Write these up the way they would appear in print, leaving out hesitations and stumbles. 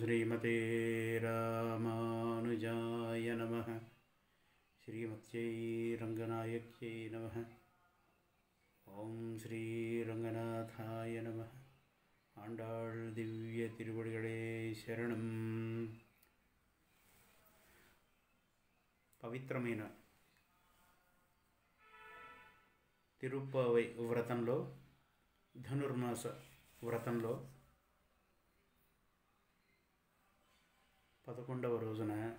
श्रीमते रामानुजाय नमः। श्रीमत्यै रङ्गनायक्यै नमः। ओं श्री रङ्गनाथाय नमः। आण्डाळ् दिव्य तिरुवडिगळे शरणम्। పవిత్రమైన తిరుప్పావై వ్రతంలో ధనుర్మాస వ్రతంలో 11వ రోజున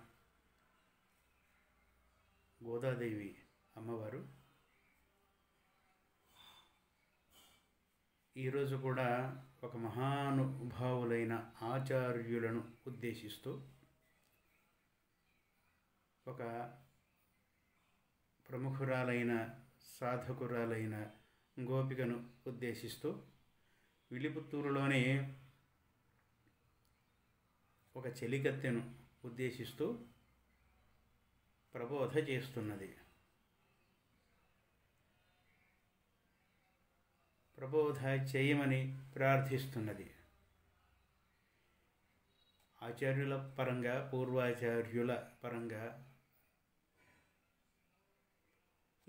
గోదాదేవి అమ్మవారు ఈరోజు కూడా ఒక మహానుభావులైన ఆచార్యులను ఉద్దేశిస్తూ ఒక ప్రముఖురాలైన సాధకురాలైన గోపికను ఉద్దేశిస్తూ విలిపుత్తూరులోని ఒక చెలికత్తెను ఉద్దేశిస్తూ ప్రబోధ చేస్తున్నది. ప్రబోధ చేయమని ప్రార్థిస్తున్నది. ఆచార్యుల పరంగా, పూర్వాచార్యుల పరంగా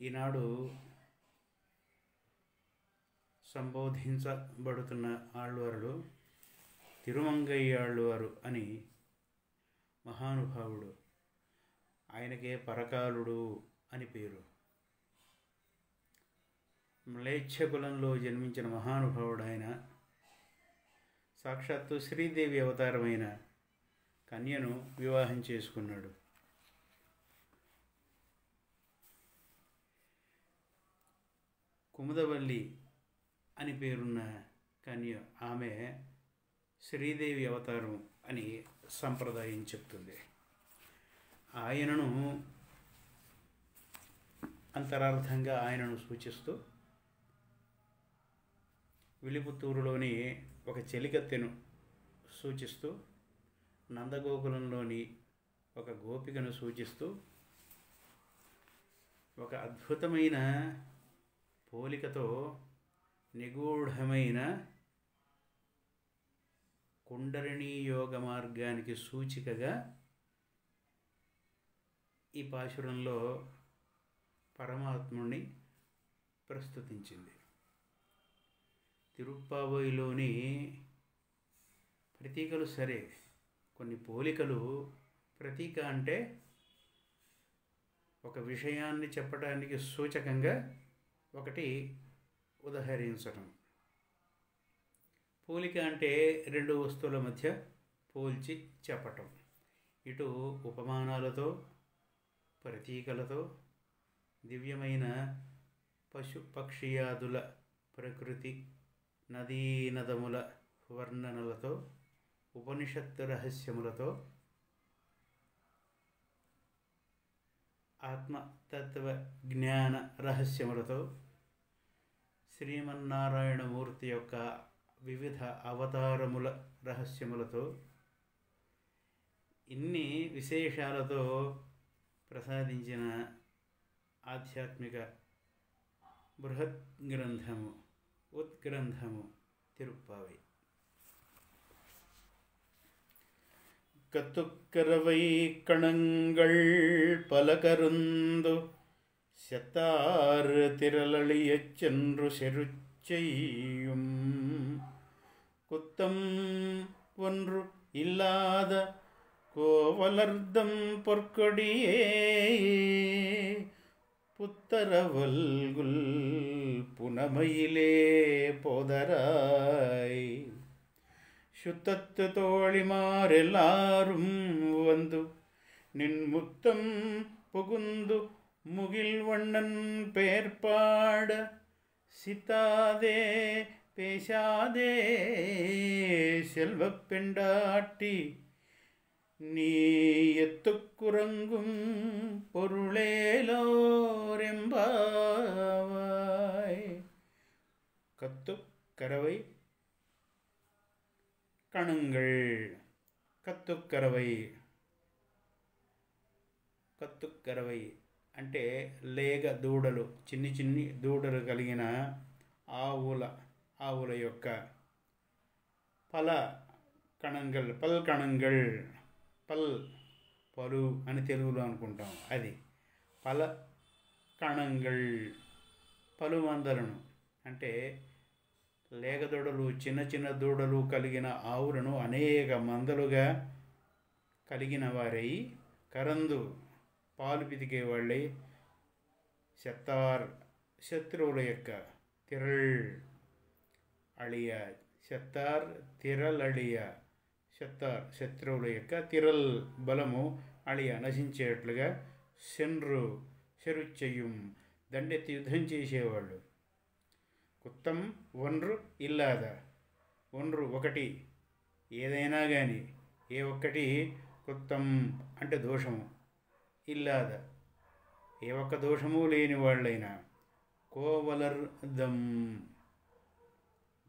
ఈనాడు సంబోధించబడుతున్న ఆళ్వారులు తిరుమంగయ్యాళ్వారు అని మహానుభావుడు. ఆయనకే పరకాలుడు అని పేరు. మ్లేచ్ఛ కులంలో జన్మించిన మహానుభావుడు ఆయన. సాక్షాత్తు శ్రీదేవి అవతారమైన కన్యను వివాహం చేసుకున్నాడు. కుముదవల్లి అని పేరున్న కన్య ఆమె శ్రీదేవి అవతారం అని సంప్రదాయం చెప్తుంది. ఆయనను అంతరార్థంగా ఆయనను సూచిస్తూ విలిపుత్తూరులోని ఒక చెలికత్తెను సూచిస్తూ, నందగోకులంలోని ఒక గోపికను సూచిస్తూ ఒక అద్భుతమైన పోలికతో నిగూఢమైన కుండలినీ యోగ మార్గానికి సూచికగా ఈ పాశురంలో పరమాత్ముని ప్రస్తుతించింది. తిరుప్పావైలోని ప్రతీకలు సరే, కొన్ని పోలికలు. ప్రతీక అంటే ఒక విషయాన్ని చెప్పడానికి సూచకంగా ఒకటి ఉదహరించడం. పోలిక అంటే రెండు వస్తువుల మధ్య పోల్చి చెప్పటం. ఇటు ఉపమానాలతో, ప్రతీకలతో, దివ్యమైన పశు పక్షియాదుల ప్రకృతి, నదీ నదముల వర్ణనలతో, ఉపనిషత్తు రహస్యములతో, ఆత్మతత్వ జ్ఞాన రహస్యములతో, శ్రీమన్నారాయణమూర్తి యొక్క వివిధ అవతారముల రహస్యములతో, ఇన్ని విశేషాలతో ప్రసాదించిన ఆధ్యాత్మిక బృహత్ గ్రంథము, ఉత్గ్రంథము తిరుప్పావై. கத்துக்கரவை கணங்கள் பலகருந்து செத்தாறு திரளியச் சென்று செருச்செய்யும் குத்தம் ஒன்று இல்லாத கோவலர்தம் பொற்கொடியே புத்தரவல்குல் புனமையிலே போதராய் சுத்தத்து தோழிமாரெல்லாரும் வந்து நின் முத்தம் புகுந்து முகில் வண்ணன் பேர்பாட சித்தாதே பேசாதே செல்வப் பெண்டாட்டி நீ எத்துக்குறங்கும் பொருளேலோரெம்பாவாய். கத்துக்கரவை కణంగళ్. కత్తుక్కరవై అంటే లేగ దూడలు, చిన్ని చిన్ని దూడలు కలిగిన ఆవుల యొక్క కణంగల్, పల్ కణంగల్, పల్ పలు అని తెలుగులో అనుకుంటాం. అది పల కణంగల్, పలుమందలను అంటే లేగదూడలు, చిన్న చిన్న దూడలు కలిగిన ఆవులను అనేక మందలుగా కలిగిన వారై కరందు పాలు పితికేవాళ్ళై శత్తార్ శత్రువుల యొక్క తిరల్ అళియ, శత్తార్ తిరల్ అళియ, శత్తార్ శత్రువుల యొక్క తిరల్ బలము అళియ నశించేట్లుగా సెన్రు చెరుచెయ్యం దండెత్తి యుద్ధం చేసేవాళ్ళు. కుత్తం ఒన్రు ఇల్లాద, ఒన్రు ఒకటి, ఏదైనా కానీ ఏ ఒక్కటి, కుత్తం అంటే దోషము, ఇల్లాద ఏ ఒక్క దోషము లేని వాళ్ళైనా, కోవలర్ దమ్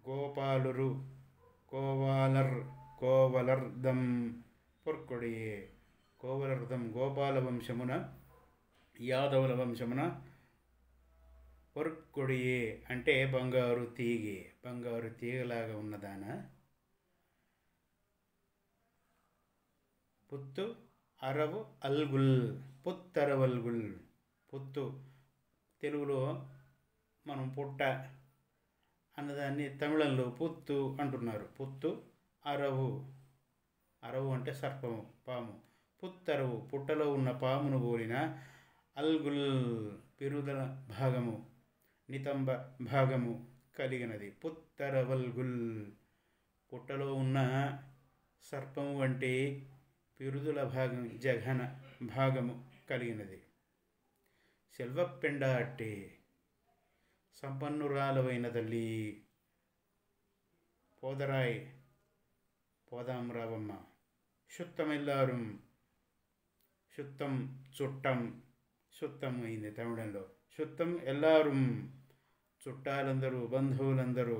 గోపాలురు, కోవాలర్ కోవలర్దం పొర్కొడియే, కోవలర్దం గోపాల వంశమున యాదవుల వంశమున పొర్కొడియే అంటే బంగారు తీగే, బంగారు తీగలాగా ఉన్నదాన. పుత్తు అరవు అల్గుల్, పుత్తరవల్గుల్, పుత్తు తెలుగులో మనం పుట్ట అన్నదాన్ని తమిళంలో పుత్తు అంటున్నారు. పుత్తు అరవు, అరవు అంటే సర్పము, పాము. పుత్తరవు పుట్టలో ఉన్న పామును పోలిన, అల్గుల్ పెరుగుదల భాగము, నితంబ భాగము కలిగినది. పుత్తరవల్గుల్ పుట్టలో ఉన్న సర్పము వంటి పిరుదుల భాగం, జఘన భాగము కలిగినది. సెల్వపెండ అట్టే సంపన్నురాలవైన తల్లి, పోదరాయ్ పోదాం రావమ్మ. శుత్తమెల్లారం, శుత్తం చుట్టం, శుత్తం అయింది తమిళంలో. శుత్తం ఎల్లారం చుట్టాలందరూ, బంధువులందరూ,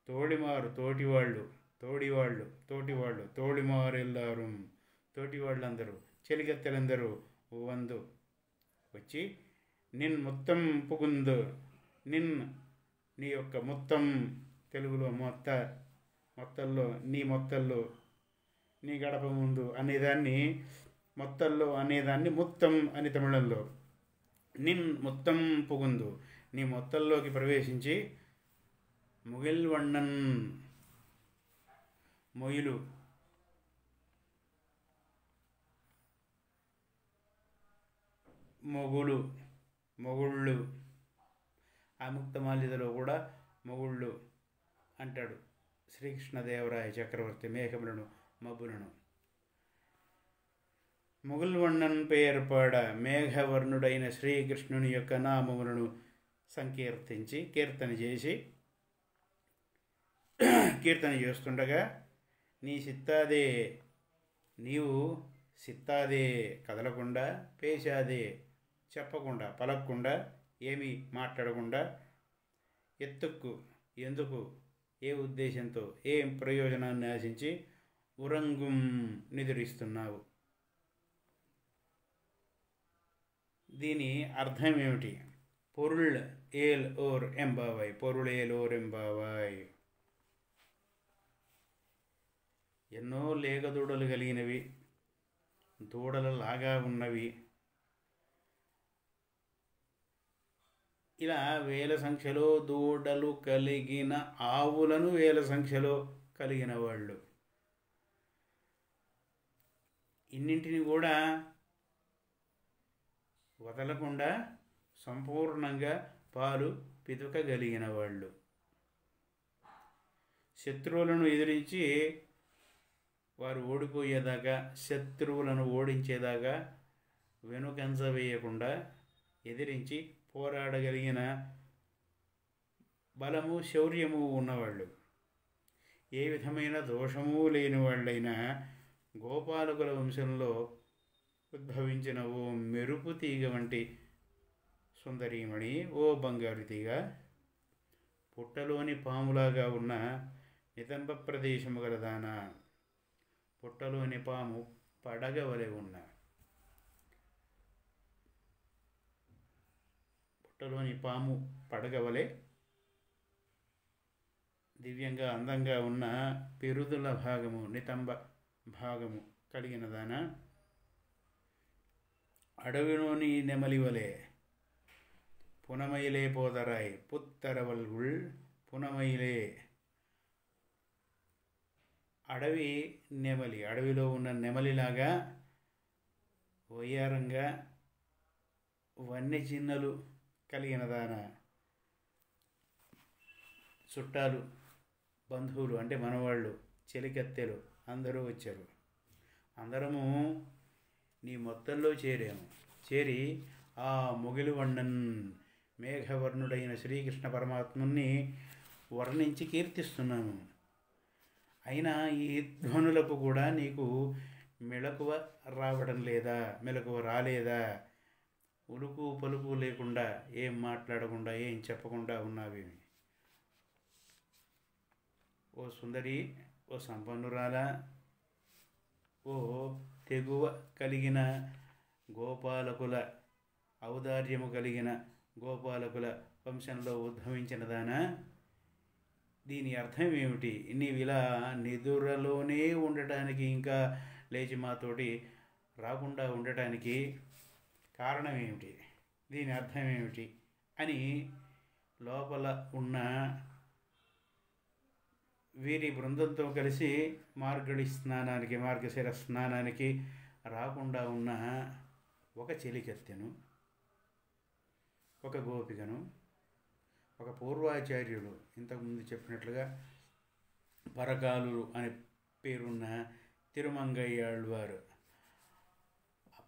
తోడిమారు తోటివాళ్ళు, తోడివాళ్ళు తోటివాళ్ళు, తోడిమారు ఎల్లారం తోటివాళ్ళందరూ, చెలిగత్తెలందరూ వందు వచ్చి, నిన్ మొత్తం పుగుందు, నిన్ నీ యొక్క మొత్తం, తెలుగులో మొత్తల్లో, నీ మొత్తల్లో, నీ గడప ముందు అనేదాన్ని, మొత్తల్లో అనేదాన్ని మొత్తం అని తమిళంలో, నిన్ మొత్తం పుగుందు నీ మొత్తల్లోకి ప్రవేశించి, ముగిల్వಣ್ಣన్ మొయిలు, మొగులు, మొగుళ్ళు, ఆముక్తమాల్యదలో కూడా మొగుళ్ళు అంటాడు శ్రీకృష్ణదేవరాయ చక్రవర్తి మేఘములను మబ్బులను. ముగుల్వಣ್ಣన్ పేర్పడ మేఘవర్ణుడైన శ్రీకృష్ణుని యొక్క నామములను సంకీర్తించి కీర్తన చేస్తుండగా, నీ సిత్తాదే నీవు సిత్తాదే కదలకుండా, పేశాదే చెప్పకుండా, పలకకుండా, ఏమీ మాట్లాడకుండా, ఎత్తుక్కు ఎందుకు, ఏ ఉద్దేశంతో, ఏం ప్రయోజనాన్ని ఆశించి, ఉరంగుం నిద్రిస్తున్నావు. దీని అర్థం ఏమిటి? పొరుళ్ ఏల్ ఓర్ ఎంబావాయ్, పొరుళేల్ ఓర్ ఎంబావాయ్. ఎన్నో లేగదూడలు కలిగినవి, దూడలలాగా ఉన్నవి, ఇలా వేల సంఖ్యలో దూడలు కలిగిన ఆవులను వేల సంఖ్యలో కలిగిన వాళ్ళు, ఇన్నింటిని కూడా వదలకుండా సంపూర్ణంగా పాలు పితుకగలిగిన వాళ్ళు, శత్రువులను ఎదిరించి వారు ఓడిపోయేదాకా, శత్రువులను ఓడించేదాకా వెనుకంజ వేయకుండా ఎదిరించి పోరాడగలిగిన బలము, శౌర్యము ఉన్నవాళ్ళు, ఏ విధమైన దోషము లేని వాళ్ళైనా గోపాలకుల వంశంలో ఉద్భవించిన ఓ మెరుపు తీగ వంటి సుందరీమణి, ఓ బంగారు తీగ, పుట్టలోని పాములాగా ఉన్న నితంబ ప్రదేశము గలదాన, పుట్టలోని పాము పడగవలె ఉన్న, పుట్టలోని పాము పడగవలె దివ్యంగా అందంగా ఉన్న పెరుదుల భాగము నితంబ భాగము కలిగినదాన అడవిలోని నెమలివలే పునమయిలే పోదరాయ్ పుత్తరవల్గుల్ పునమయిలే. అడవి నెమలి, అడవిలో ఉన్న నెమలిలాగా వయ్యారంగా వన్యచిన్నలు కలిగినదాన చుట్టాలు బంధువులు అంటే మనవాళ్ళు చెలికత్తెలు అందరూ వచ్చారు. అందరము నీ మొత్తంలో చేరి ఆ మొగిలివಣ್ಣన్ మేఘవర్ణుడైన శ్రీకృష్ణ పరమాత్ముని వర్ణించి కీర్తిస్తున్నాను. అయినా ఈ ధ్వనులకు కూడా నీకు మెలకువ రావడం లేదా, మెలకువ రాలేదా? ఉలుకు పలుకు లేకుండా, ఏం మాట్లాడకుండా, ఏం చెప్పకుండా ఉన్నావేమి? ఓ సుందరి, ఓ సంపన్నురాల, ఓ తెగువ కలిగిన గోపాలకుల ఔదార్యము కలిగిన గోపాలకుల వంశంలో ఉద్భవించిన దానా, దీని అర్థం ఏమిటి? నీవు ఇలా నిదురలోనే ఉండటానికి, ఇంకా లేచి మాతోటి రాకుండా ఉండటానికి కారణం ఏమిటి? దీని అర్థం ఏమిటి అని లోపల ఉన్న వీరి బృందంతో కలిసి మార్గశిర స్నానానికి రాకుండా ఉన్న ఒక చెలికత్తెను, ఒక గోపికను, ఒక పూర్వాచార్యుడు, ఇంతకుముందు చెప్పినట్లుగా పరకాలురు అనే పేరున్న తిరుమంగయ్యాళ్వారు,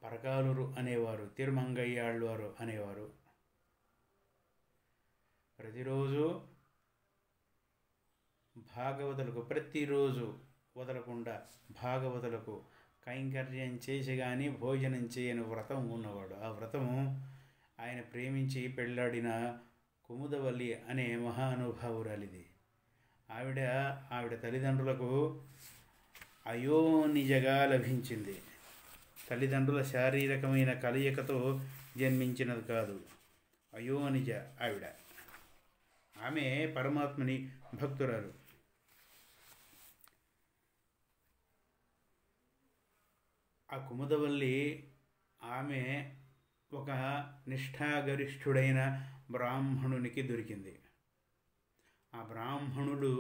పరకాలురు అనేవారు, తిరుమంగయ్యాళ్వారు అనేవారు ప్రతిరోజు భాగవతులకు, ప్రతిరోజు వదలకుండా భాగవతులకు కైంకర్యం చేసి కానీ భోజనం చేయని వ్రతం ఉన్నవాడు. ఆ వ్రతము ఆయన ప్రేమించి పెళ్ళాడిన కుముదవల్లి అనే మహానుభావురాలిది. ఆవిడ తల్లిదండ్రులకు అయోనిజగా లభించింది. తల్లిదండ్రుల శారీరకమైన కలయికతో జన్మించినది కాదు, అయోనిజ ఆవిడ. ఆమె పరమాత్మని భక్తురాలు. ఆ కుముదవల్లి ఆమె ఒక నిష్ఠాగరిష్ఠుడైన బ్రాహ్మణునికి దొరికింది. ఆ బ్రాహ్మణుడు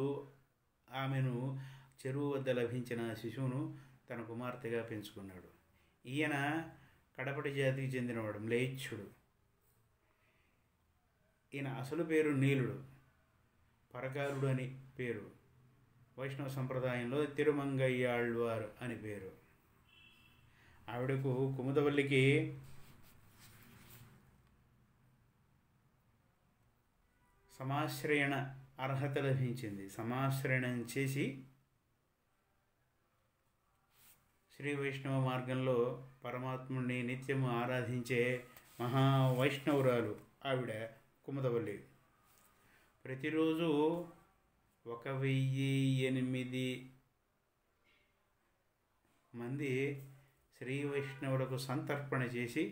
ఆమెను చెరువు వద్ద లభించిన శిశువును తన కుమార్తెగా పెంచుకున్నాడు. ఈయన కడపటి జాతికి చెందినవాడు, మ్లేచ్ఛుడు. ఈయన అసలు పేరు నీలుడు, పరకారుడు అని పేరు. వైష్ణవ సంప్రదాయంలో తిరుమంగయ్యాళ్వారు అని పేరు. ఆవిడకు కుముదవల్లికి సమాశ్రయణ అర్హత లభించింది. సమాశ్రయణం చేసి శ్రీ వైష్ణవ మార్గంలో పరమాత్ముడిని నిత్యము ఆరాధించే మహావైష్ణవురాలు ఆవిడ కుముదవల్లి. ప్రతిరోజు 1008 మంది శ్రీ వైష్ణవులకు సంతర్పణ చేసి,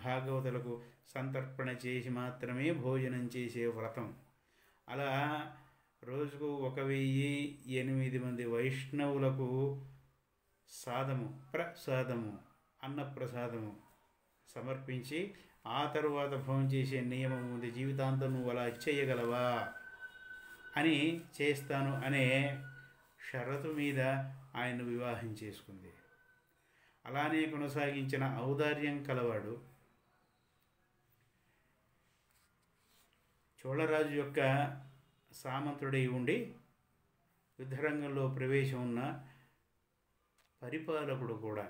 భాగవతులకు సంతర్పణ చేసి మాత్రమే భోజనం చేసే వ్రతం. అలా రోజుకు 1008 మంది వైష్ణవులకు ప్రసాదము అన్నప్రసాదము సమర్పించి ఆ తరువాత భోజనం చేసే నియమం ఉంది. జీవితాంతం నువ్వు అలా చేయగలవా అని చేస్తాను అనే షరతు మీద ఆయన వివాహం చేసుకుంది. అలానే కొనసాగించిన ఔదార్యం కలవాడు. చోళరాజు యొక్క సామంతుడై ఉండి యుద్ధరంగంలో ప్రవేశం ఉన్న పరిపాలకుడు కూడా.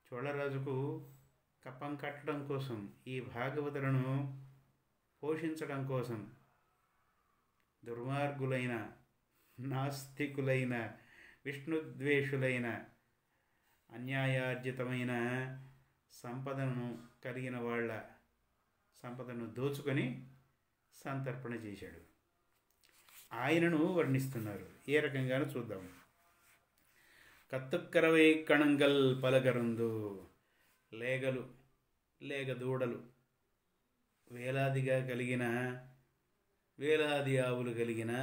చోళరాజుకు కప్పం కట్టడం కోసం, ఈ భాగవతులను పోషించడం కోసం దుర్మార్గులైన, నాస్తికులైన, విష్ణుద్వేషులైన, అన్యాయార్జితమైన సంపదను కలిగిన వాళ్ళ సంపదను దోచుకొని సంతర్పణ చేశాడు. ఆయనను వర్ణిస్తున్నారు. ఏ రకంగానూ చూద్దాం. కత్తుక్కరవై కణంగల్ పలకరుందు, లేగదూడలు వేలాది ఆవులు కలిగిన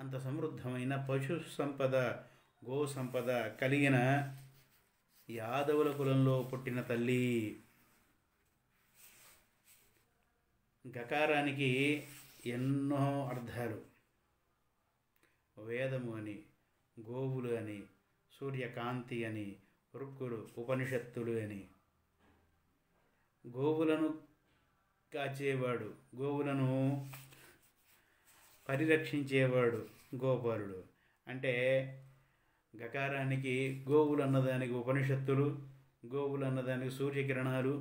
అంత సమృద్ధమైన పశు సంపద, గో సంపద కలిగిన యాదవుల కులంలో పుట్టిన తల్లి. గకారానికి ఎన్నో అర్థాలు. వేదము అని, గోవులు అని, సూర్యకాంతి అని, ఋక్కులు, ఉపనిషత్తులు అని. గోవులను కాచేవాడు, గోవులను పరిరక్షించేవాడు గోపాలుడు. అంటే గకారానికి గోవులు అన్నదానికి ఉపనిషత్తులు, గోవులు అన్నదానికి సూర్యకిరణాలు,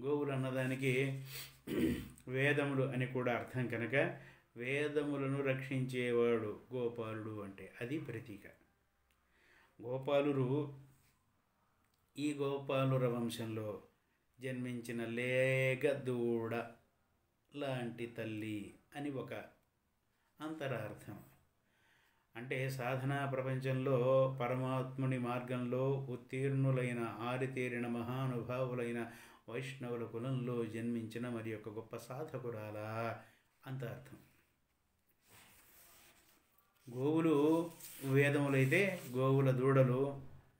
గోవులు అన్నదానికి వేదములు అని కూడా అర్థం కనుక వేదములను రక్షించేవాడు గోపాలుడు అంటే అది ప్రతీక. గోపాలురు ఈ గోపాలుర వంశంలో జన్మించిన లేగ దూడ లాంటి తల్లి అని ఒక అంతరార్థం. అంటే సాధనా ప్రపంచంలో పరమాత్ముని మార్గంలో ఉత్తీర్ణులైన ఆరితేరిన మహానుభావులైన వైష్ణవుల కులంలో జన్మించిన మరి యొక్క గొప్ప సాధకురాలా అంత అర్థం. గోవులు వేదములైతే గోవుల దూడలు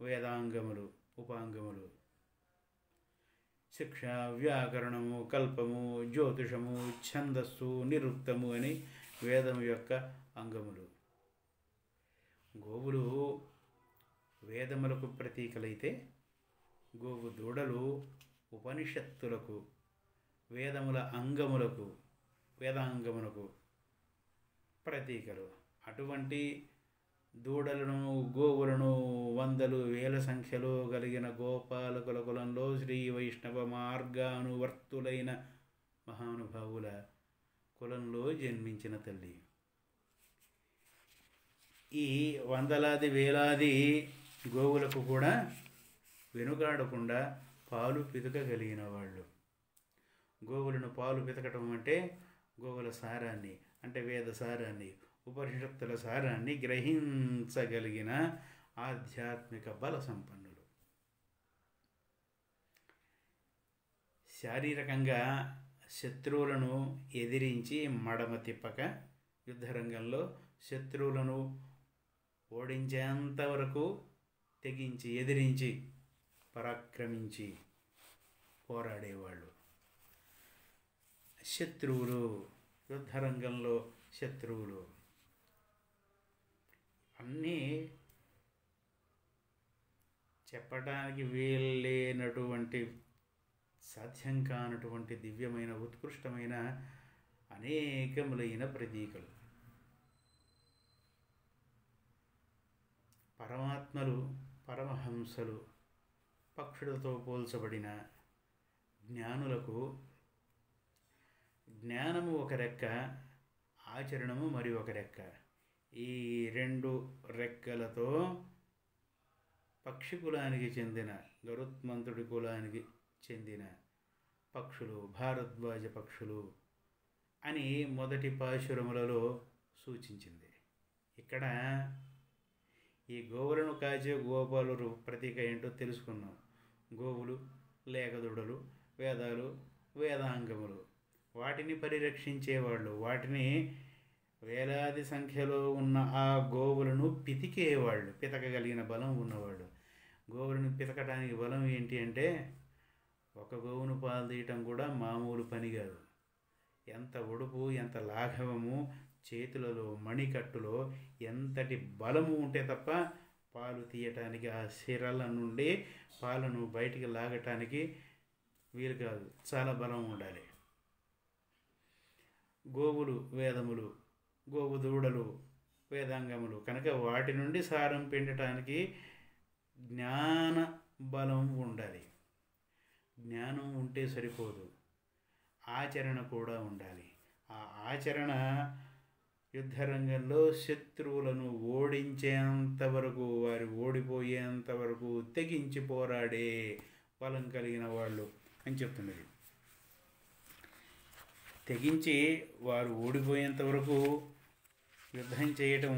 వేదాంగములు, ఉపాంగములు. శిక్ష, వ్యాకరణము, కల్పము, జ్యోతిషము, ఛందస్సు, నిరుక్తము అని వేదము యొక్క అంగములు. గోవులు వేదములకు ప్రతీకలైతే గోవు దూడలు ఉపనిషత్తులకు, వేదముల అంగములకు, వేదాంగములకు ప్రతీకలు. అటువంటి దూడలను, గోవులను వందలు వేల సంఖ్యలో కలిగిన గోపాలకుల కులంలో శ్రీ వైష్ణవ మార్గానువర్తులైన మహానుభావుల కులంలో జన్మించిన తల్లి. ఈ వందలాది వేలాది గోవులకు కూడా వెనుకాడకుండా పాలు పితకగలిగిన వాళ్ళు. గోవులను పాలు పితకటం అంటే గోవుల సారాన్ని, అంటే వేద సారాన్ని, ఉపనిషత్తుల సారాన్ని గ్రహించగలిగిన ఆధ్యాత్మిక బల సంపన్నులు. శారీరకంగా శత్రువులను ఎదిరించి మడమ తిప్పక యుద్ధరంగంలో శత్రువులను ఓడించేంతవరకు తెగించి ఎదిరించి పరాక్రమించి పోరాడేవాళ్ళు. శత్రువులు, యుద్ధరంగంలో శత్రువులు అన్నీ చెప్పడానికి వీల్లేనటువంటి, సాధ్యం కానటువంటి దివ్యమైన, ఉత్కృష్టమైన అనేకములైన ప్రతీకలు. పరమాత్మలు, పరమహంసలు, పక్షులతో పోల్చబడిన జ్ఞానులకు జ్ఞానము ఒక రెక్క, ఆచరణము మరి ఒక రెక్క. ఈ రెండు రెక్కలతో పక్షి కులానికి చెందిన, గరుత్మంతుడి కులానికి చెందిన పక్షులు భారద్వాజ పక్షులు అని మొదటి పాశురములలో సూచించింది. ఇక్కడ ఈ గోవులను కాచే గోపాలురు ప్రతీక ఏంటో తెలుసుకున్నాం. గోవులు, లేగదూడలు, వేదాలు, వేదాంగములు, వాటిని పరిరక్షించేవాళ్ళు, వాటిని వేలాది సంఖ్యలో ఉన్న ఆ గోవులను పితికేవాళ్ళు, పితకగలిగిన బలం ఉన్నవాళ్ళు. గోవులను పితకడానికి బలం ఏంటి అంటే ఒక గోవును పాలు తీయటం కూడా మామూలు పని కాదు. ఎంత ఒడుపు, ఎంత లాఘవము, చేతులలో మణికట్టులో ఎంతటి బలము ఉంటే తప్ప పాలు తీయటానికి, ఆ సిరల నుండి పాలను బయటికి లాగటానికి వీలు కాదు. చాలా బలం ఉండాలి. గోవులు వేదములు, గోవు దూడలు వేదాంగములు కనుక వాటి నుండి సారం పిండటానికి జ్ఞాన బలం ఉండాలి. జ్ఞానం ఉంటే సరిపోదు, ఆచరణ కూడా ఉండాలి. ఆ ఆచరణ యుద్ధరంగంలో శత్రువులను ఓడించేంతవరకు, వారు ఓడిపోయేంతవరకు తెగించి పోరాడే బలం కలిగిన వాళ్ళు అని చెప్తున్నది. తెగించి వారు ఓడిపోయేంత వరకు యుద్ధం చేయటం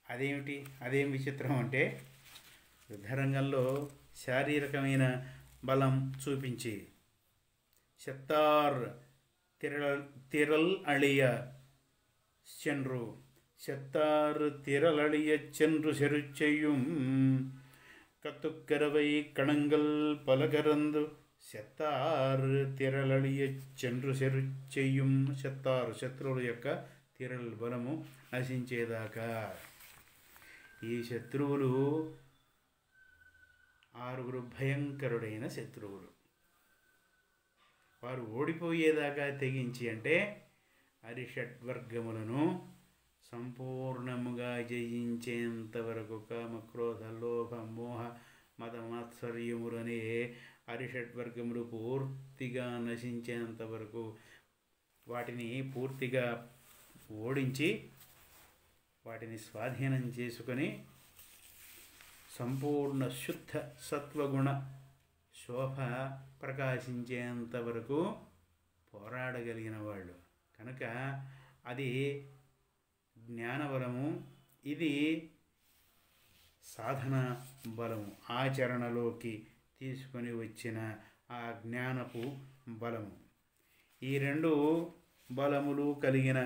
అదేమిటి, అదేం విచిత్రం అంటే యుద్ధరంగంలో శారీరకమైన బలం చూపించి చెత్తార్ తిరల్ అళియ చెన్రు செத்தாறு திரளழியச் சென்று செருச்செய்யும் கத்துக்கரவை கணங்கள் பல கறந்து செத்தாறு తిరలழிయச் చెండ్రు చెరుచెయ్యం చెత్తారు శత్రువుల యొక్క తిరల్ బలము నశించేదాకా. ఈ శత్రువులు 6 భయంకరుడైన శత్రువులు. వారు ఓడిపోయేదాకా తెగించి అంటే అరిషడ్వర్గములను సంపూర్ణముగా జయించేంత వరకు కామ క్రోధ లోభ మోహ మద మాత్సర్యములనే అరిషడ్వర్గములు పూర్తిగా నశించేంత వరకు వాటిని పూర్తిగా ఓడించి వాటిని స్వాధీనం చేసుకొని సంపూర్ణ శుద్ధ సత్వగుణ శోభ ప్రకాశించేంత వరకు పోరాడగలిగిన వాళ్ళు కనుక అది జ్ఞానబలము, ఇది సాధన బలము, ఆచరణలోకి తీసుకొని వచ్చిన ఆ జ్ఞానపు బలము. ఈ 2 బలములు కలిగిన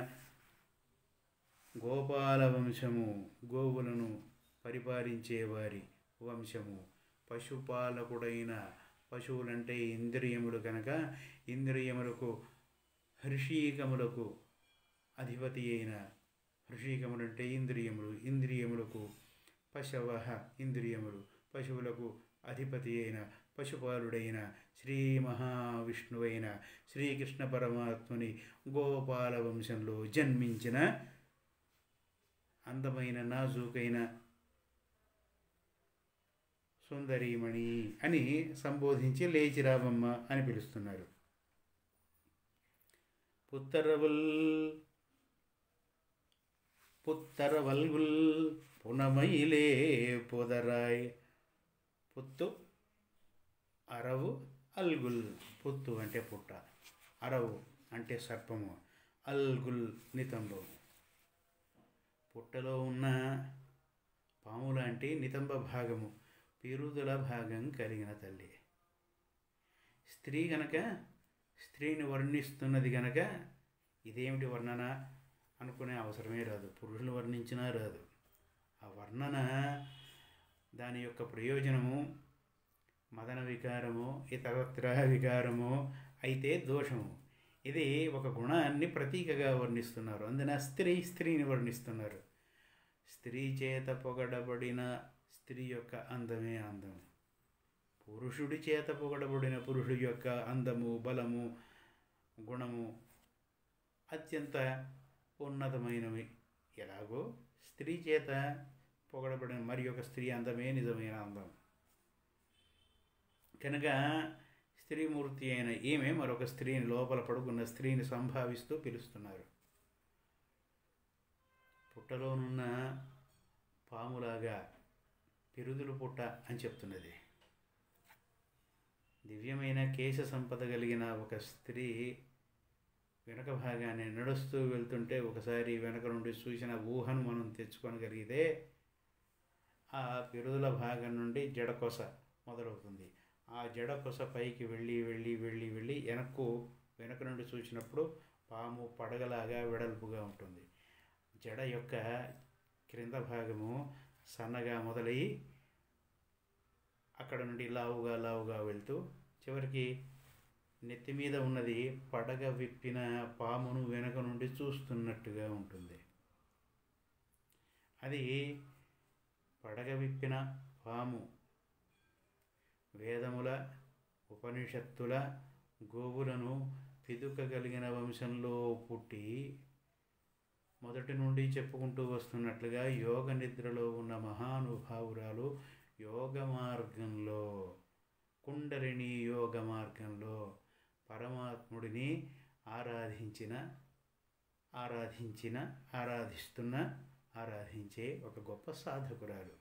గోపాల వంశము, గోవులను పరిపాలించేవారి వంశము, పశుపాలకుడైన, పశువులంటే ఇంద్రియములు కనుక ఇంద్రియములకు హృషీకములకు అధిపతి అయిన, హృషీకములంటే ఇంద్రియములు, ఇంద్రియములకు పశవ ఇంద్రియములు, పశువులకు అధిపతి అయిన పశుపాలుడైన శ్రీ మహావిష్ణువైన శ్రీకృష్ణ పరమాత్ముని గోపాల వంశంలో జన్మించిన అందమైన నాజూకైన సుందరీమణి అని సంబోధించి లేచిరావమ్మ అని పిలుస్తున్నారు. పుత్తరవల్గుల్ పునమైలే పొదరాయ్. పుత్తు అరవు, అల్గుల్. పుత్తు అంటే పుట్ట, అరవు అంటే సర్పము, అల్గుల్ నితంబం. పుట్టలో ఉన్న పాము లాంటి నితంబ భాగము, పిరుదుల భాగం కలిగిన తల్లి. స్త్రీ గనక, స్త్రీని వర్ణిస్తున్నది గనక ఇదేమిటి వర్ణన అనుకునే అవసరమే రాదు, పురుషులు వర్ణించినా రాదు. ఆ వర్ణన దాని యొక్క ప్రయోజనము మదన వికారము, ఇతరత్ర వికారము అయితే దోషము. ఇది ఒక గుణాన్ని ప్రతీకగా వర్ణిస్తున్నారు, అందున స్త్రీని వర్ణిస్తున్నారు. స్త్రీ చేత పొగడబడిన స్త్రీ యొక్క అందమే అందం, పురుషుడి చేత పొగడబడిన పురుషుడి యొక్క అందము, బలము, గుణము అత్యంత ఉన్నతమైనవి. ఎలాగో స్త్రీ చేత పొగడబడిన మరి ఒక స్త్రీ అందమే నిజమైన అందం కనుక స్త్రీమూర్తి అయిన ఈమె మరొక స్త్రీని, లోపల పడుకున్న స్త్రీని సంభావిస్తూ పిలుస్తున్నారు. పుట్టలోనున్న పాములాగా పిరుదులు పుట్ట అని చెప్తున్నది. దివ్యమైన కేశ సంపద కలిగిన ఒక స్త్రీ వెనక భాగాన్ని నడుస్తూ వెళ్తుంటే ఒకసారి వెనక నుండి చూసిన ఊహను మనం తెచ్చుకోగలిగితే ఆ పిరుదుల భాగం నుండి జడకొస మొదలవుతుంది. ఆ జడకొస పైకి వెళ్ళి వెళ్ళి వెళ్ళి వెళ్ళి వెనక నుండి చూసినప్పుడు పాము పడగలాగా వెడల్పుగా ఉంటుంది. జడ యొక్క క్రింద భాగము సన్నగా మొదలై అక్కడ నుండి లావుగా వెళ్తూ చివరికి నెత్తి మీద ఉన్నది పడగ విప్పిన పామును వెనక నుండి చూస్తున్నట్టుగా ఉంటుంది. అది పడగ విప్పిన పాము వేదముల, ఉపనిషత్తుల, గోవులను పిదుకగలిగిన వంశంలో పుట్టి మొదటి నుండి చెప్పుకుంటూ వస్తున్నట్లుగా యోగ నిద్రలో ఉన్న మహానుభావురాలు యోగ మార్గంలో, కుండలిని యోగ మార్గంలో పరమాత్ముడిని ఆరాధించే ఒక గొప్ప సాధకురాలు.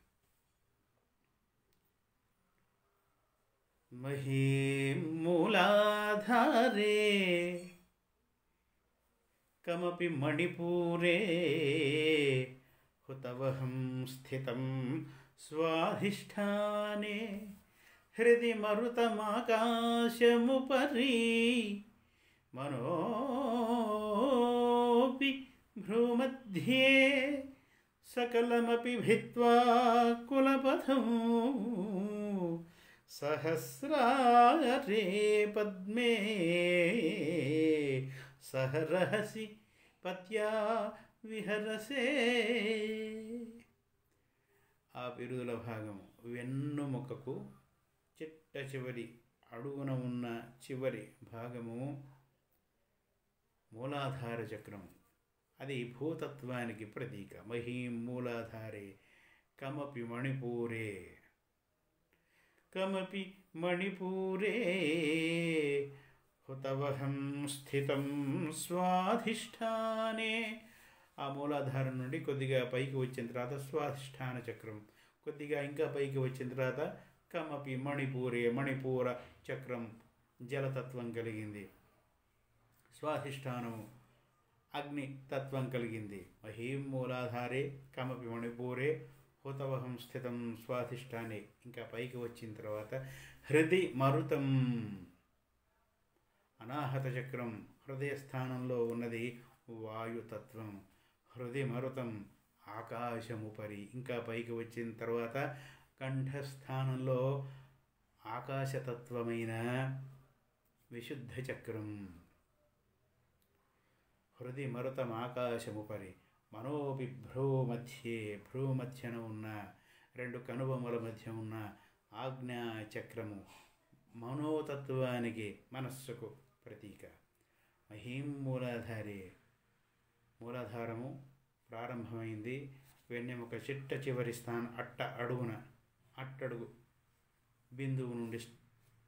మహీమూలాధారే కమపి మణిపూరే హుతవహం స్థితం స్వాధిష్ఠానే హృది మరుతమాకాశముపరి మనోపి భ్రూमध्ये सकलमपि भित्त्वा कुलपथं सहस्रारे पद्मे सहरहसि पत्या విహరసే. ఆ బిరుదుల భాగము వెన్నుముకకు చిట్ట చివరి అడుగున ఉన్న చివరి భాగము మూలాధార చక్రము. అది భూతత్వానికి ప్రతీక. మహీం మూలాధారే కమపి మణిపూరే కమపి మణిపూరే హుతవహం స్థితం స్వాధిష్టానే. ఆ మూలాధారం నుండి కొద్దిగా పైకి వచ్చిన తర్వాత స్వాధిష్టాన చక్రం, కొద్దిగా ఇంకా పైకి వచ్చిన తర్వాత కమపి మణిపూరే మణిపూర చక్రం జలతత్వం కలిగింది. స్వాధిష్టానము అగ్నితత్వం కలిగింది. మహీం మూలాధారే కమపి మణిపూరే హుతవహం స్థితం స్వాధిష్టానే. ఇంకా పైకి వచ్చిన తర్వాత హృది మరుతం అనాహత చక్రం. హృదయ స్థానంలో ఉన్నది వాయుతత్వం. హృది మరుతం ఆకాశముపరి. ఇంకా పైకి వచ్చిన తర్వాత కంఠస్థానంలో ఆకాశతత్వమైన విశుద్ధ చక్రం. హృది మరుతం ఆకాశముపరి. మనోపి భ్రూమధ్యే భ్రూమధ్యన ఉన్న రెండు కనుబొమ్మల మధ్య ఉన్న ఆజ్ఞా చక్రము మనోతత్వానికి మనస్సుకు ప్రతీక. మహీం మూలాధారే మూలాధారము ప్రారంభమైంది. వెన్నెముక చిట్ట చివరి స్థానం అడుగున అట్టడుగు బిందువు నుండి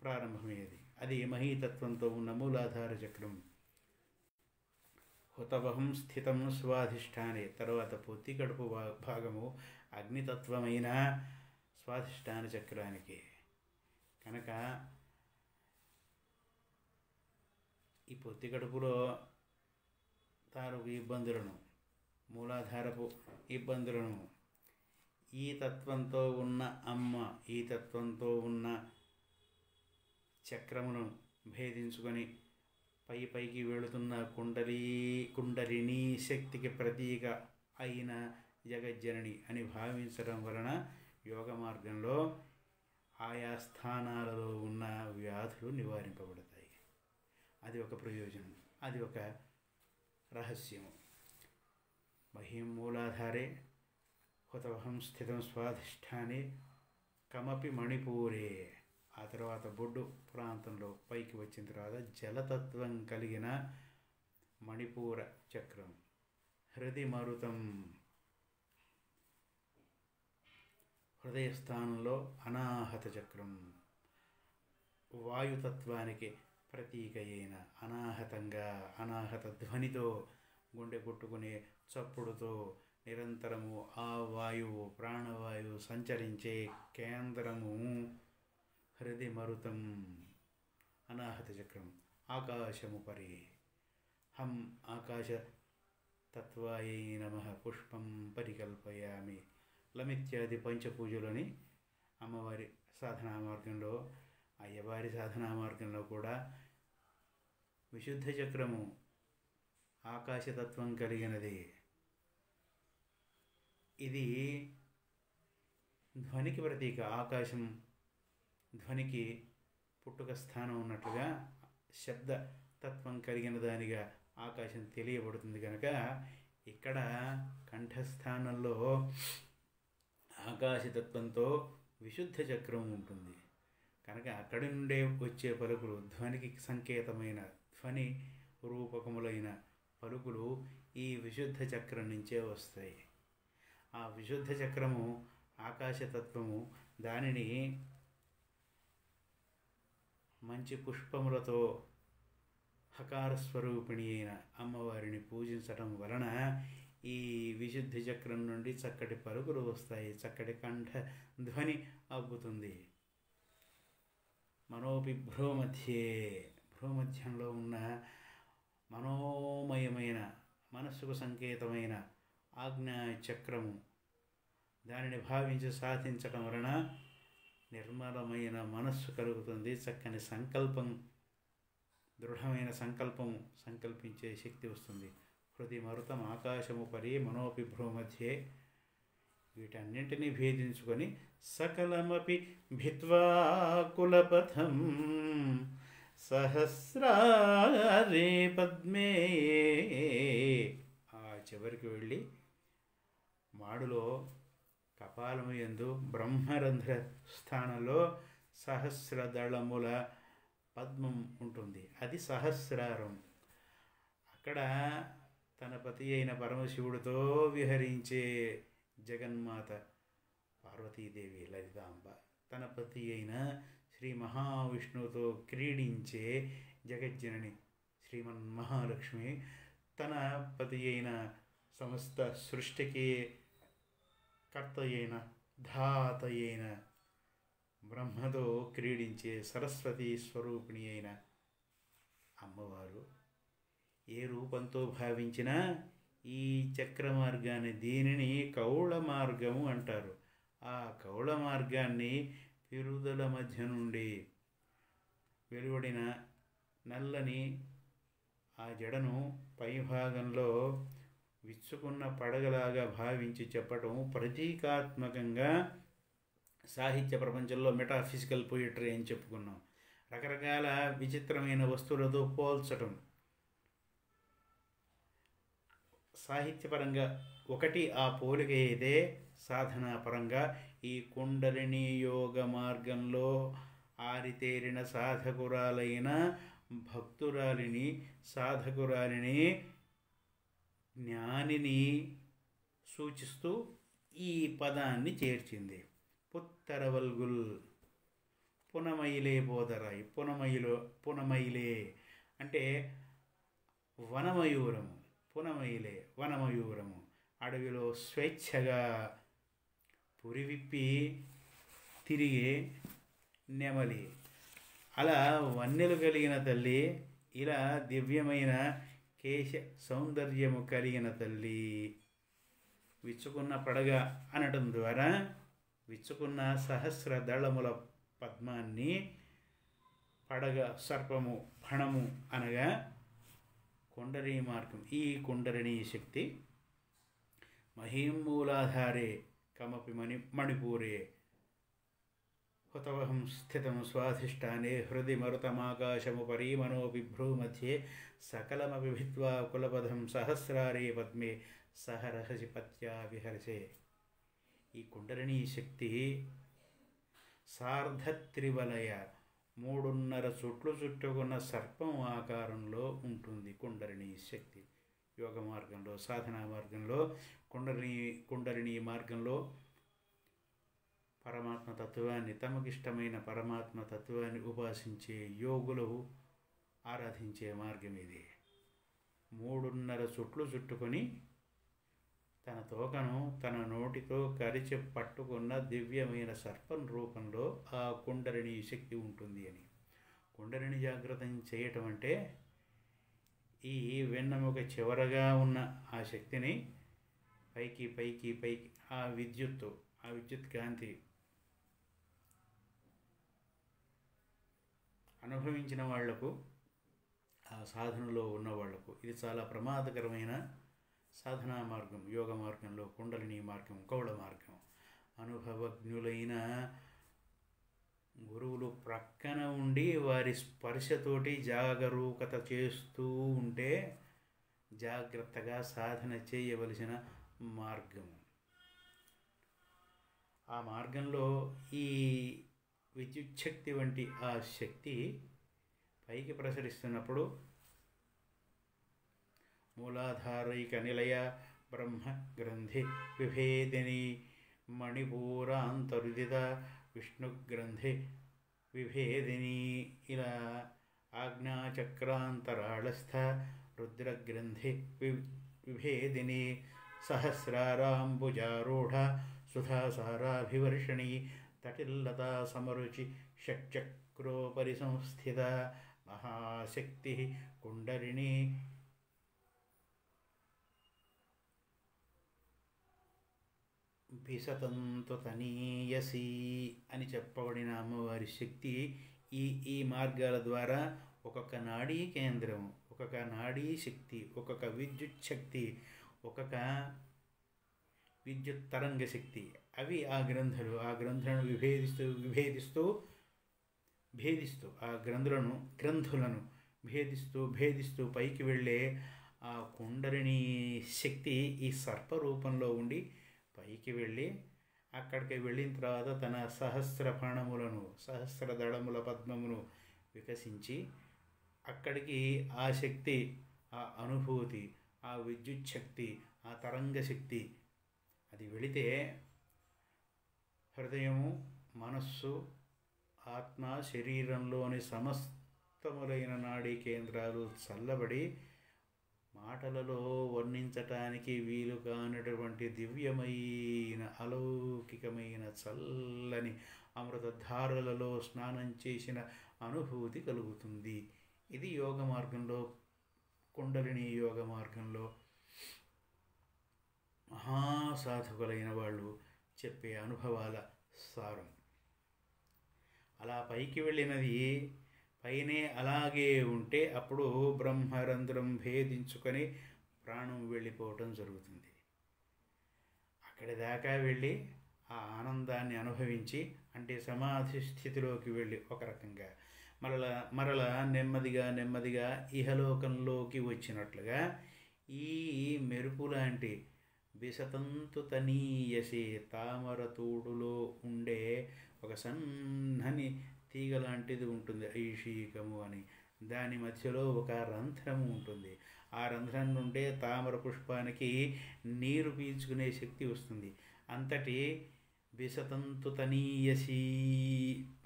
ప్రారంభమయ్యేది. అది మహీతత్వంతో ఉన్న మూలాధార చక్రం. హుతవహం స్థితం స్వాధిష్టానే. తర్వాత పొత్తి కడుపు భాగము అగ్నితత్వమైన స్వాధిష్టాన చక్రానికి. కనుక ఈ పొత్తి కడుపులో తాలూకు ఇబ్బందులను, మూలాధారపు ఇబ్బందులను ఈ తత్వంతో ఉన్న అమ్మ, ఈ తత్వంతో ఉన్న చక్రమును భేదించుకొని పైకి వెళుతున్న కుండలిని శక్తికి ప్రతీక అయిన జగజ్జనని అని భావించడం వలన యోగ మార్గంలో ఆయా స్థానాలలో ఉన్న వ్యాధులు నివారింపబడతాయి. అది ఒక ప్రయోజనం, అది ఒక రహస్యము. మహీం మూలాధారే హుతవహం స్థితం స్వాధిష్టానే కమపి మణిపూరే. ఆ తర్వాత బొడ్డు ప్రాంతంలో పైకి వచ్చిన తర్వాత జలతత్వం కలిగిన మణిపూర చక్రం. హృది మరుతం హృదయస్థానంలో అనాహత చక్రం. వాయుతత్వానికి ప్రతీక అయిన అనాహతంగా అనాహత ధ్వనితో గుండె కొట్టుకునే చప్పుడుతో నిరంతరము ఆ వాయువు ప్రాణవాయువు సంచరించే కేంద్రము హృది మరుతం అనాహత చక్రం. ఆకాశముపరి హం ఆకాశ తత్వాయై నమః పుష్పం పరికల్పయామి. లమిత్యాది పంచపూజలని అమ్మవారి సాధనా మార్గంలో, అయ్యవారి సాధనా మార్గంలో కూడా విశుద్ధ చక్రము ఆకాశతత్వం కలిగినది. ఇది ధ్వనికి ప్రతీక. ఆకాశం ధ్వనికి పుట్టుక స్థానం ఉన్నట్లుగా శబ్ద తత్వం కలిగిన దానిగా ఆకాశం తెలియబడుతుంది. కనుక ఇక్కడ కంఠస్థానంలో ఆకాశతత్వంతో విశుద్ధ చక్రం ఉంటుంది. కనుక అక్కడి నుండే వచ్చే పలుకులు ధ్వనికి సంకేతమైన ధ్వని రూపకములైన పలుకులు ఈ విశుద్ధ చక్రం నుంచే వస్తాయి. ఆ విశుద్ధ చక్రము ఆకాశతత్వము. దానిని మంచి పుష్పములతో హకార స్వరూపిణి అయిన అమ్మవారిని పూజించడం వలన ఈ విశుద్ధి చక్రం నుండి చక్కటి పలుకులు వస్తాయి, చక్కటి కంఠ ధ్వని అబ్బుతుంది. మనోపి భ్రూమధ్యే భ్రూమధ్యంలో ఉన్న మనోమయమైన మనస్సుకు సంకేతమైన ఆజ్ఞా చక్రము, దానిని భావించి సాధించడం వలన నిర్మలమైన మనస్సు కలుగుతుంది. చక్కని సంకల్పం, దృఢమైన సంకల్పం సంకల్పించే శక్తి వస్తుంది. హృది మరుతం ఆకాశముపరి మనోపిభ్రూ మధ్యే, వీటన్నింటినీ భేదించుకొని సకలమపి భిత్వా కులపథం సహస్రారే పద్మే, ఆ చివరికి వెళ్ళి మాడులో కపాలము యందు బ్రహ్మరంధ్ర స్థానంలో సహస్రదళముల పద్మం ఉంటుంది, అది సహస్రారం. అక్కడ తన పతి అయిన పరమశివుడితో విహరించే జగన్మాత పార్వతీదేవి లలితాంబ, తన పతి అయిన శ్రీ మహావిష్ణువుతో క్రీడించే జగజ్జనని శ్రీమన్మహాలక్ష్మి, తన పతి అయిన సమస్త సృష్టికి కర్త అయిన ధాత అయిన బ్రహ్మతో క్రీడించే సరస్వతి స్వరూపిణి అయిన అమ్మవారు ఏ రూపంతో భావించినా ఈ చక్ర మార్గాన్ని, దీనిని కౌళ మార్గము అంటారు. ఆ కౌళ మార్గాన్ని పిరుదల మధ్య నుండి వెలువడిన నల్లని ఆ జడను పైభాగంలో విచ్చుకున్న పడగలాగా భావించి చెప్పటం ప్రతీకాత్మకంగా సాహిత్య ప్రపంచంలో మెటాఫిజికల్ పోయిటరీ అని చెప్పుకున్నాం. రకరకాల విచిత్రమైన వస్తువులతో పోల్చటం సాహిత్యపరంగా ఒకటి, ఆ పోలిక అయితే సాధనాపరంగా ఈ కుండలిని యోగ మార్గంలో ఆరితేరిన సాధకురాలైన భక్తురాలిని, సాధకురాలిని, జ్ఞానిని సూచిస్తూ ఈ పదాన్ని చేర్చింది. పుత్తరవల్గుల్ పునమైలే పోదరాయి, పునమైలే అంటే వనమయూరము, పునమైలే వనమయూరము, అడవిలో స్వేచ్ఛగా పురివిప్పి తిరిగే నెమలి. అలా వన్నెలు కలిగిన తల్లి, ఇలా దివ్యమైన కేశ సౌందర్యము కలిగిన తల్లి. విచ్చుకున్న పడగ అనటం ద్వారా విచ్చుకున్న సహస్ర దళముల పద్మాన్ని పడగ, సర్పము, ఫణము అనగా కుండలిని మార్గం. ఈ కుండలిని శక్తి మహీమూలాధారే కమపి మణిపూరే హుతవహం స్థితం స్వాధిష్టానే హృది మరుతమాకాశముపరి మనోపిభ్రూ మధ్యే సకలమపి భిత్వా కులపథం సహస్రారే పద్మే సహరహసి పత్యా విహర్షే. ఈ కుండలిని శక్తి సార్ధత్రివలయ 3.5 చుట్లు చుట్టుకున్న సర్పం ఆకారంలో ఉంటుంది. కుండలిని శక్తి యోగ మార్గంలో, సాధనా మార్గంలో, కుండలిని మార్గంలో పరమాత్మ తత్వాన్ని, తమకిష్టమైన పరమాత్మ తత్వాన్ని ఉపాసించే యోగులు ఆరాధించే మార్గం ఇది. 3.5 చుట్లు చుట్టుకొని తన తోకను తన నోటితో కరిచి పట్టుకున్న దివ్యమైన సర్పం రూపంలో ఆ కుండలిని శక్తి ఉంటుంది అని. కుండలిని జాగృతం చేయటం అంటే ఈ వెన్నెముక చివరగా ఉన్న ఆ శక్తిని పైకి పైకి పైకి ఆ విద్యుత్ కాంతి అనుభవించిన వాళ్లకు, ఆ సాధనలో ఉన్న వాళ్లకు ఇది చాలా ప్రమాదకరమైన సాధనా మార్గం. యోగ మార్గంలో కుండలిని మార్గం, కౌళ మార్గం. అనుభవజ్ఞులైన గురువులు ప్రక్కన ఉండి వారి స్పర్శతోటి జాగరూకత చేస్తూ ఉంటే జాగ్రత్తగా సాధన చేయవలసిన మార్గం. ఆ మార్గంలో ఈ విద్యుచ్ఛక్తి వంటి ఆ శక్తి పైకి ప్రసరిస్తున్నప్పుడు మూలాధారైక నిలయ బ్రహ్మ గ్రంథి విభేదిని మణిపూరాంతరుదిత విష్ణుగ్రంథి విభేదిని, ఇలా ఆజ్ఞాచక్రాంతరాళస్థ రుద్రగ్రంథి విభేదిని సహస్రారాంబుజారూఢ సుధాసారాభివర్షిణి తటిల్లతా సమరుచి షట్చక్రోపరి సంస్థిత మహాశక్తి కుండలిని భిసతంతు తనీయసి అని చెప్పబడిన అమ్మవారి శక్తి ఈ మార్గాల ద్వారా ఒక్కొక్క నాడీ కేంద్రం, ఒక్కొక్క నాడీ శక్తి, ఒక్కొక్క విద్యుత్ శక్తి, ఒక్కొక్క విద్యుత్ తరంగ శక్తి, అవి ఆ గ్రంథులను భేదిస్తూ ఆ గ్రంథులను భేదిస్తూ పైకి వెళ్ళే ఆ కుండలిని శక్తి ఈ సర్ప రూపంలో ఉండి పైకి వెళ్ళి అక్కడికి వెళ్ళిన తర్వాత తన సహస్ర దళముల పద్మమును వికసించి అక్కడికి ఆ శక్తి, ఆ అనుభూతి, ఆ విద్యుత్ శక్తి, ఆ తరంగ శక్తి అది వెళితే హృదయము, మనస్సు, ఆత్మ, శరీరంలోని సమస్తములైన నాడీ కేంద్రాలు చల్లబడి మాటలలో వర్ణించటానికి వీలు కానటువంటి దివ్యమైన అలౌకికమైన చల్లని అమృతధారలలో స్నానం చేసిన అనుభూతి కలుగుతుంది. ఇది యోగ మార్గంలో, కుండలిని యోగ మార్గంలో మహాసాధకులైన వాళ్ళు చెప్పే అనుభవాల సారం. అలా పైకి వెళ్ళినది పైనే అలాగే ఉంటే అప్పుడు బ్రహ్మరంధ్రం భేదించుకొని ప్రాణం వెళ్ళిపోవటం జరుగుతుంది. అక్కడి దాకా వెళ్ళి ఆ ఆనందాన్ని అనుభవించి, అంటే సమాధి స్థితిలోకి వెళ్ళి ఒక రకంగా మరలా నెమ్మదిగా ఇహలోకంలోకి వచ్చినట్లుగా ఈ మెరుపు లాంటి బిసతంతు తనీయసే తామర తోడులో ఉండే ఒక సన్నని తీగ లాంటిది ఉంటుంది, ఐషీకము అని. దాని మధ్యలో ఒక రంధ్రము ఉంటుంది. ఆ రంధ్రం నుండే తామర పుష్పానికి నీరు పీల్చుకునే శక్తి వస్తుంది. అంతటి బిసతంతు తనీయసీ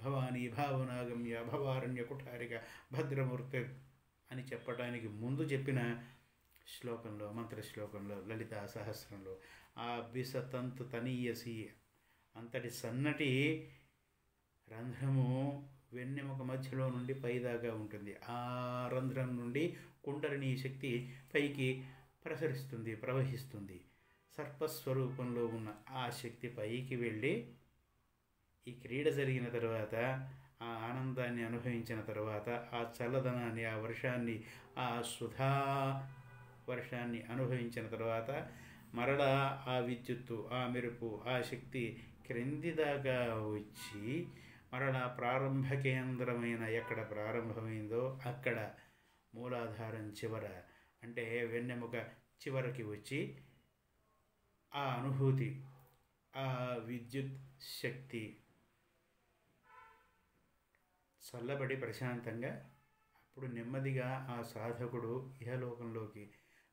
భవానీ భావనాగమ్య భవారణ్య కుఠారిక భద్రమూర్తి అని చెప్పడానికి ముందు చెప్పిన శ్లోకంలో, మంత్రశ్లోకంలో, లలితా సహస్రంలో ఆ బిసతంతు తనీయసి అంతటి సన్నటి రంధ్రము వెన్నెముక మధ్యలో నుండి పైదాకా ఉంటుంది. ఆ రంధ్రం నుండి కుండలిని శక్తి పైకి ప్రవహిస్తుంది. సర్పస్వరూపంలో ఉన్న ఆ శక్తి పైకి వెళ్ళి ఈ క్రీడ జరిగిన తర్వాత, ఆ ఆనందాన్ని అనుభవించిన తర్వాత, ఆ చల్లదనాన్ని, ఆ వర్షాన్ని, ఆ సుధా వర్షాన్ని అనుభవించిన తర్వాత మరలా ఆ విద్యుత్తు, ఆ మెరుపు, ఆ శక్తి క్రింది దాకా వచ్చి మరలా ప్రారంభ కేంద్రమైన ఎక్కడ ప్రారంభమైందో అక్కడ మూలాధారం చివర, అంటే వెన్నెముక చివరికి వచ్చి ఆ అనుభూతి, ఆ విద్యుత్ శక్తి చల్లబడి ప్రశాంతంగా అప్పుడు నెమ్మదిగా ఆ సాధకుడు ఇహలోకంలోకి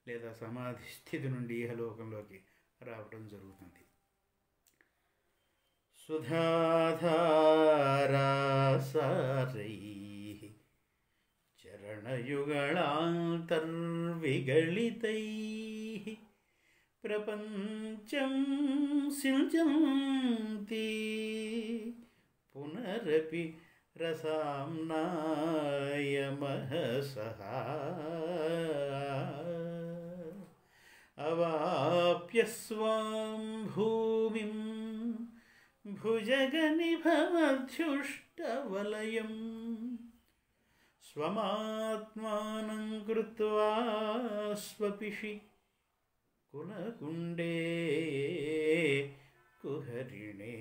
లేదా సమాధి స్థితి నుండి ఇహలోకంలోకి రావడం జరుగుతుంది. సుధాధారాసారైః చరణయుగళాంతర్విగళితైః ప్రపంచం సిల్చంతి పునరపి రసాంనాయమహసః అవాప్య స్వాం భూమిం భుజగనిభమధ్యుష్టవలయం స్వమాత్మానం కృత్వా స్వపిషి కులకుండే కుహరిణే.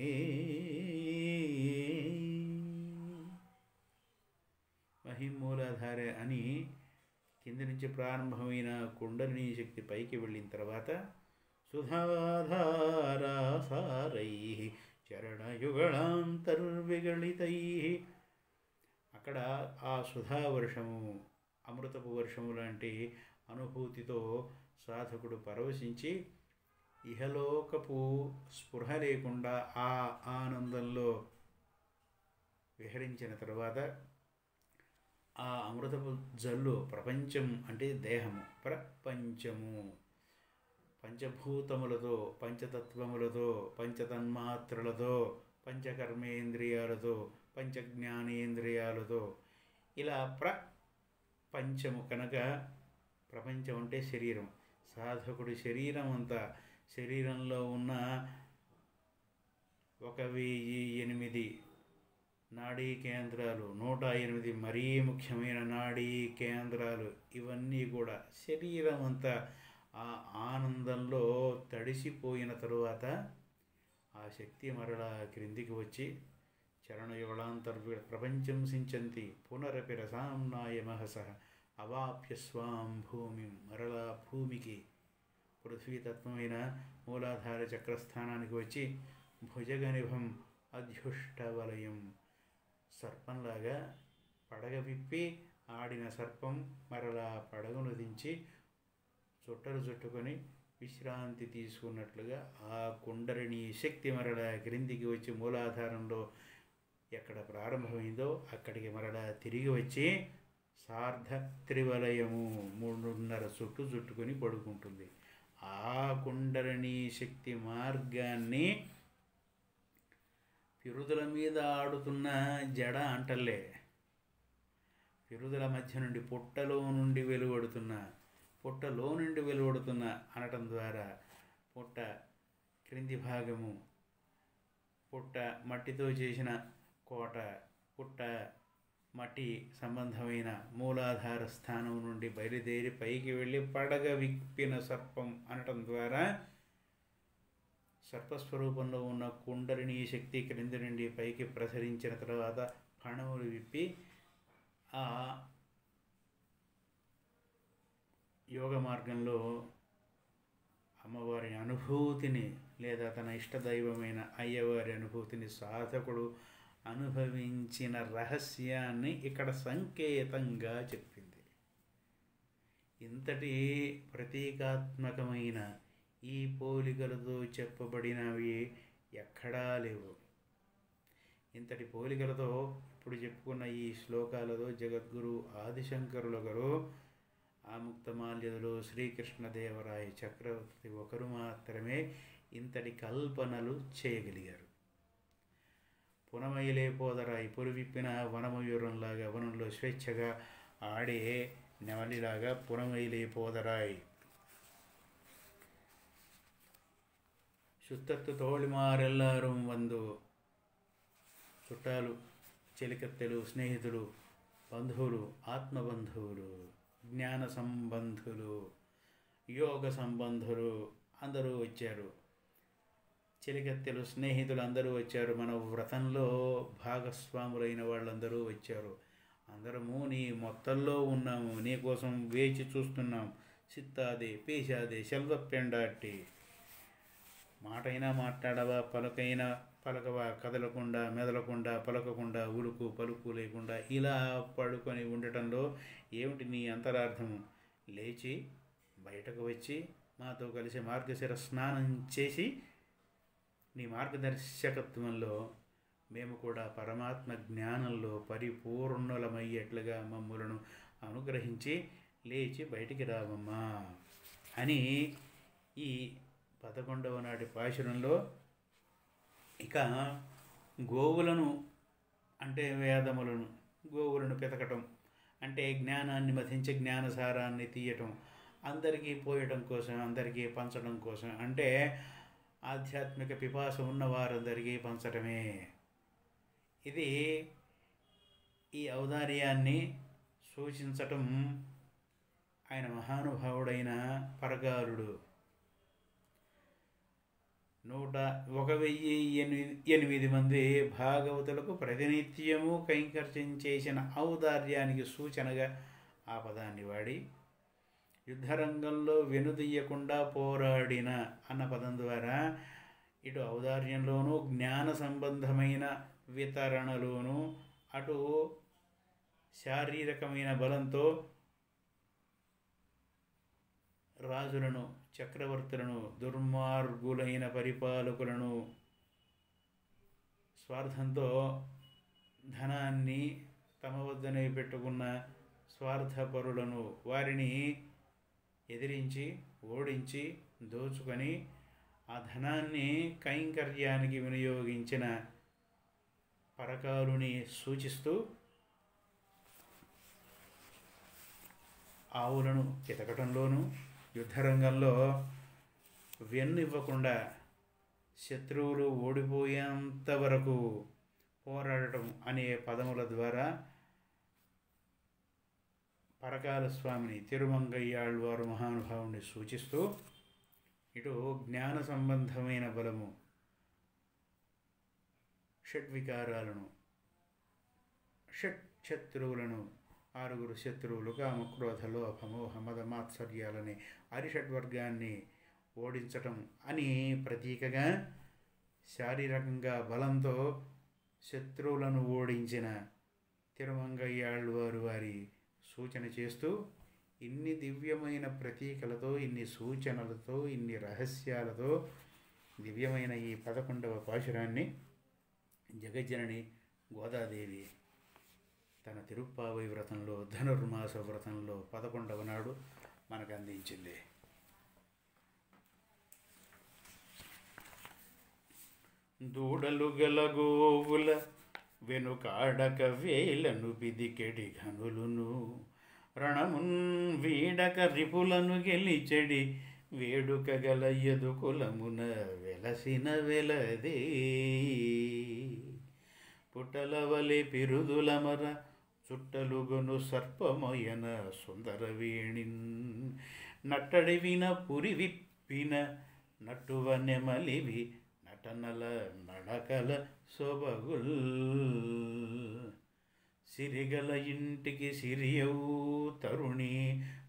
మహిమూలాధార అని కింద నుంచి ప్రారంభమైన కుండలిని శక్తి పైకి వెళ్ళిన తర్వాత సుధాధారాసారైః చరణయుగళాంతర్విగళితైః అక్కడ ఆ సుధావర్షము, అమృతపు వర్షము లాంటి అనుభూతితో సాధకుడు పరవశించి ఇహలోకపు స్పృహ లేకుండా ఆ ఆనందంలో విహరించిన తర్వాత ఆ అమృతపు జల్లు ప్రపంచం అంటే దేహము, ప్రపంచము పంచభూతములతో, పంచతత్వములతో, పంచతన్మాత్రలతో, పంచకర్మేంద్రియాలతో, పంచజ్ఞానేంద్రియాలతో ఇలా ప్రపంచము కనుక ప్రపంచం అంటే శరీరం. సాధకుడి శరీరం అంతా, శరీరంలో ఉన్న 1008 నాడీ కేంద్రాలు 108 మరీ ముఖ్యమైన నాడీ కేంద్రాలు, ఇవన్నీ కూడా శరీరం అంతా ఆ ఆనందంలో తడిసిపోయిన తరువాత ఆ శక్తి మరలా క్రిందికి వచ్చి చరణయుగళాంతర్వి ప్రపంచం సించంతి పునరపి రసాంనాయ మహస అవాప్య స్వాం భూమి, మరలా భూమికి పృథ్వీతత్వమైన మూలాధార చక్రస్థానానికి వచ్చి భుజగనిభం అధ్యుష్టవలయం, సర్పంలాగా పడగ విప్పి ఆడిన సర్పం మరలా పడగను దించి చుట్టలు చుట్టుకొని విశ్రాంతి తీసుకున్నట్లుగా ఆ కుండలిని శక్తి మరలా క్రిందికి వచ్చి మూలాధారంలో ఎక్కడ ప్రారంభమైందో అక్కడికి మరలా తిరిగి వచ్చి సార్ధ త్రివలయము 3.5 చుట్టు చుట్టుకొని పడుకుంటుంది. ఆ కుండలిని శక్తి మార్గాన్ని పిరుదుల మీద ఆడుతున్న జడ అంటలే, పిరుదుల మధ్య నుండి పుట్టలో నుండి వెలువడుతున్న అనటం ద్వారా పుట్ట క్రింది భాగము, పుట్ట మట్టితో చేసిన కోట, పుట్ట మట్టి సంబంధమైన మూలాధార స్థానం నుండి బయలుదేరి పైకి వెళ్ళి పడగ విప్పిన సర్పం అనటం ద్వారా సర్పస్వరూపంలో ఉన్న కుండలిని శక్తి క్రింది నుండి పైకి ప్రసరించిన తర్వాత ఫణములు విప్పి ఆ యోగ మార్గంలో అమ్మవారి అనుభూతిని లేదా తన ఇష్టదైవమైన అయ్యవారి అనుభూతిని సాధకుడు అనుభవించిన రహస్యాన్ని ఇక్కడ సంకేతంగా చెప్పింది. ఇంతటి ప్రతీకాత్మకమైన ఈ పోలికలతో చెప్పబడినవి ఎక్కడా లేవు. ఇంతటి పోలికలతో ఇప్పుడు చెప్పుకున్న ఈ శ్లోకాలలో జగద్గురు ఆదిశంకరుల గారు, ఆముక్తమాల్యదలో శ్రీకృష్ణదేవరాయ చక్రవర్తి ఒకరు మాత్రమే ఇంతటి కల్పనలు చేయగలిగారు. పునమయిలే పోదరాయి, పురువిప్పిన వనమయూరంలాగా వనంలో స్వేచ్ఛగా ఆడే నెమలిలాగా పునమయిలే పోదరాయి, సుత్తత్తు తోళిమారెల్లారం వందు, చుట్టాలు, చెలికత్తెలు, స్నేహితులు, బంధువులు, ఆత్మబంధువులు, జ్ఞాన సంబంధులు, యోగ సంబంధులు అందరూ వచ్చారు. చెలికత్తెలు, స్నేహితులు అందరూ వచ్చారు. మన వ్రతంలో భాగస్వాములైన వాళ్ళందరూ వచ్చారు. అందరము నీ మొత్తంలో ఉన్నాము, నీ కోసం వేచి చూస్తున్నాం. సిత్తాదే పేశాదే సెల్వపెండాట్టి, మాటైనా మాట్లాడవా, పలకైనా పలకవా, కదలకుండా మెదలకుండా పలకకుండా ఉలుకు పలుకు లేకుండా ఇలా పడుకొని ఉండటంలో ఏమిటి నీ అంతరార్థము? లేచి బయటకు వచ్చి మాతో కలిసి మార్గశిర స్నానం చేసి నీ మార్గదర్శకత్వంలో మేము కూడా పరమాత్మ జ్ఞానంలో పరిపూర్ణులమయ్యేట్లుగా మమ్ములను అనుగ్రహించి లేచి బయటికి రావమ్మా అని ఈ 11వ నాటి పాశురంలో ఇక గోవులను అంటే వేదములను, గోవులను పెతకటం అంటే జ్ఞానాన్ని మథించి జ్ఞానసారాన్ని తీయటం, అందరికీ పోయటం కోసం, అందరికీ పంచడం కోసం, అంటే ఆధ్యాత్మిక పిపాస ఉన్న వారందరికీ పంచటమే. ఇది ఈ ఔదార్యాన్ని సూచించటం ఆయన మహానుభావుడైన పరకాలుడు 1,008 మంది భాగవతులకు ప్రతినిత్యము కైంకర్యం చేసిన ఔదార్యానికి సూచనగా ఆ పదాన్ని వాడి, యుద్ధరంగంలో వెనుదీయకుండా పోరాడిన అన్న పదం ద్వారా ఇటు ఔదార్యంలోనూ జ్ఞాన సంబంధమైన వితరణలోనూ అటు శారీరకమైన బలంతో రాజులను, చక్రవర్తులను, దుర్మార్గులైన పరిపాలకులను, స్వార్థంతో ధనాన్ని తమ వద్దనే పెట్టుకున్న స్వార్థపరులను వారిని ఎదిరించి, ఓడించి, దోచుకొని ఆ ధనాన్ని కైంకర్యానికి వినియోగించిన పరకాలుని సూచిస్తూ ఆవులను చితకటంలోనూ, యుద్ధరంగంలో వెన్నివ్వకుండా శత్రువులు ఓడిపోయేంత వరకు పోరాడటం అనే పదముల ద్వారా పరకాల స్వామిని తిరుమంగయ్యాళ్వారు మహానుభావుని సూచిస్తూ ఇటు జ్ఞాన సంబంధమైన బలము, షడ్వికారాలను, షట్శత్రువులను, 6 శత్రువులు కామక్రోధ లోభ మోహ మద మాత్సర్యాలని అరిషడ్వర్గాన్ని ఓడించటం అని ప్రతీకగా శారీరకంగా బలంతో శత్రువులను ఓడించిన తిరుమంగయ్యాళ్వారు వారి సూచన చేస్తూ ఇన్ని దివ్యమైన ప్రతీకలతో, ఇన్ని సూచనలతో, ఇన్ని రహస్యాలతో దివ్యమైన ఈ 11వ పాశురాన్ని జగజ్జనని గోదాదేవి తన తిరుప్పావై వ్రతంలో, ధనుర్మాస వ్రతంలో 11వ నాడు మనకు అందించింది. దూడలు గల గోవుల వెనుకాడక వేలను పిదికెడి ఘనులును, రణమున్ వీడక రిపులను గెలిచెడి వేడుక గల యదుకులమున వెలసిన వెలదే. పుటలవలె పిరుదులమర చుట్టలుగొను సర్పమయన సుందరవేణిన్, నట్టడివిన పురి విప్పిన నట్టువ నెమలివి నటనల నడకల సొబగుల్, సిరిగల ఇంటికి సిరియవు తరుణి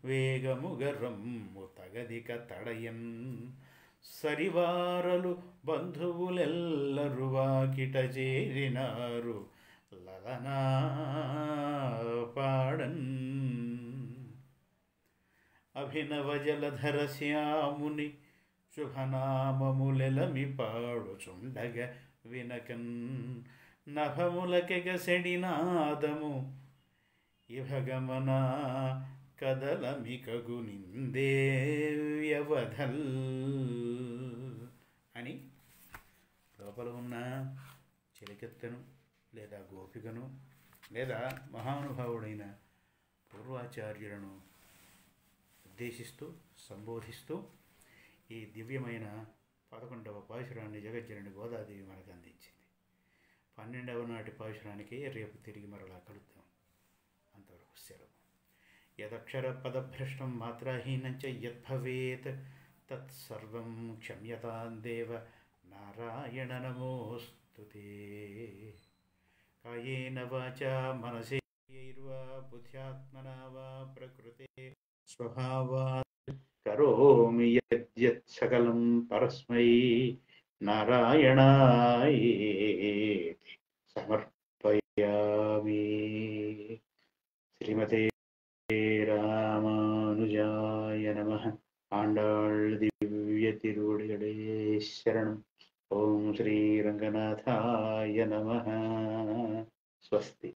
వేగముగరమ్ము తగదిక తడయన్, సరివారలు బంధువులెల్లరు వాకిట చేరినారు లలనా పాడన్. అభినవ జలధర శ్యాముని శుభనామములెలమి పాడుచుండగ వినకన్, నభములకెగసెడినాదము ఇభగమన కదలమికగు నిందే వ్యవధల్ అని లోపల ఉన్న చిలకెత్తను లేదా గోపికను లేదా మహానుభావుడైన పూర్వాచార్యులను ఉద్దేశిస్తూ సంబోధిస్తూ ఈ దివ్యమైన 11వ పాశురాన్ని జగజ్జనని గోదాదేవి మనకు అందించింది. 12వ నాటి పాశురానికి రేపు తిరిగి మరలా కలుద్దాం. అంతవరకు సెలవు. యదక్షర పదభ్రష్టం మాత్రాహీనం చ యద్భవేత్ తత్సర్వం క్షమ్యతాం దేవ నారాయణ నమోస్తుతే. కాయేన వాచా మనసేర్వా బుద్ధ్యాత్మనా వా ప్రకృతే స్వభావాత్ కరోమి యద్యత్ సకలం పరస్మై నారాయణాయేతి సమర్పయామి. శ్రీమతే రామానుజాయ నమః. ఆండాళ్ దివ్య తిరువడిகளே శరణం. ఓం శ్రీ రంగనాథాయ నమః. స్వస్తి.